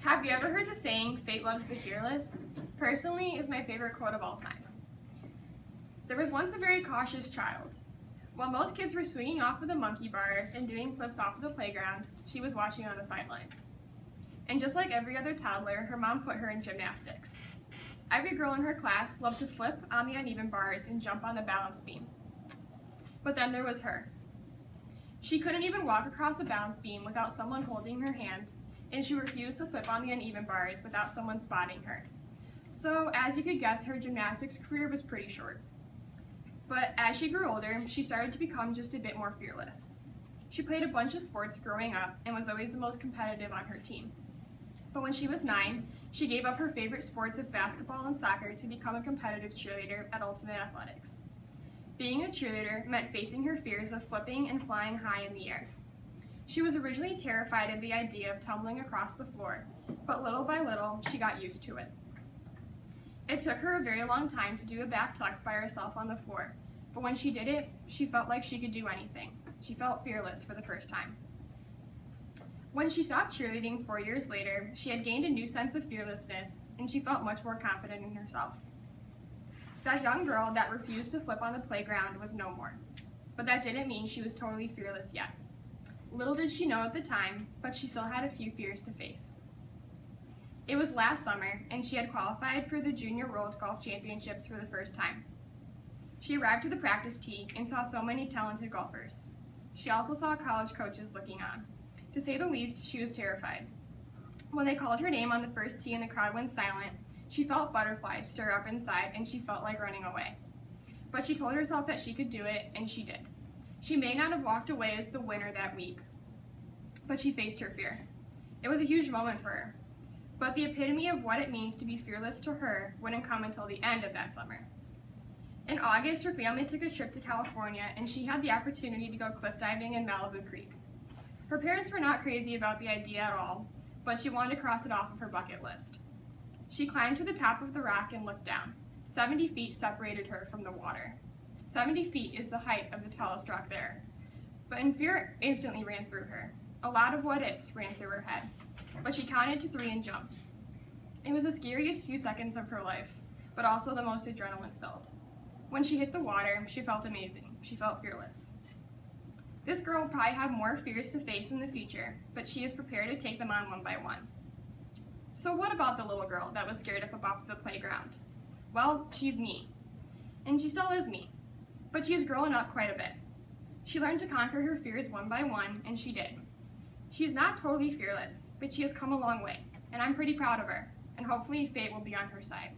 Have you ever heard the saying, "Fate loves the fearless"? Personally, is my favorite quote of all time. There was once a very cautious child. While most kids were swinging off of the monkey bars and doing flips off of the playground, she was watching on the sidelines. And just like every other toddler, her mom put her in gymnastics. Every girl in her class loved to flip on the uneven bars and jump on the balance beam. But then there was her. She couldn't even walk across the balance beam without someone holding her hand, and she refused to flip on the uneven bars without someone spotting her. So, as you could guess, her gymnastics career was pretty short. But as she grew older, she started to become just a bit more fearless. She played a bunch of sports growing up and was always the most competitive on her team. But when she was 9, she gave up her favorite sports of basketball and soccer to become a competitive cheerleader at Ultimate Athletics. Being a cheerleader meant facing her fears of flipping and flying high in the air. She was originally terrified of the idea of tumbling across the floor, but little by little, she got used to it. It took her a very long time to do a back tuck by herself on the floor, but when she did it, she felt like she could do anything. She felt fearless for the first time. When she stopped cheerleading 4 years later, she had gained a new sense of fearlessness, and she felt much more confident in herself. That young girl that refused to flip on the playground was no more, but that didn't mean she was totally fearless yet. Little did she know at the time, but she still had a few fears to face. It was last summer, and she had qualified for the Junior World Golf Championships for the first time. She arrived to the practice tee and saw so many talented golfers. She also saw college coaches looking on. To say the least, she was terrified. When they called her name on the first tee and the crowd went silent, she felt butterflies stir up inside and she felt like running away. But she told herself that she could do it, and she did. She may not have walked away as the winner that week, but she faced her fear. It was a huge moment for her. But the epitome of what it means to be fearless to her wouldn't come until the end of that summer. In August, her family took a trip to California, and she had the opportunity to go cliff diving in Malibu Creek. Her parents were not crazy about the idea at all, but she wanted to cross it off of her bucket list. She climbed to the top of the rock and looked down. 70 feet separated her from the water. 70 feet is the height of the tallest rock there. But fear instantly ran through her. A lot of what-ifs ran through her head, but she counted to 3 and jumped. It was the scariest few seconds of her life, but also the most adrenaline-filled. When she hit the water, she felt amazing. She felt fearless. This girl will probably have more fears to face in the future, but she is prepared to take them on one by one. So what about the little girl that was scared up above the playground? Well, she's me. And she still is me. But she has grown up quite a bit. She learned to conquer her fears one by one, and she did. She is not totally fearless, but she has come a long way, and I'm pretty proud of her, and hopefully fate will be on her side.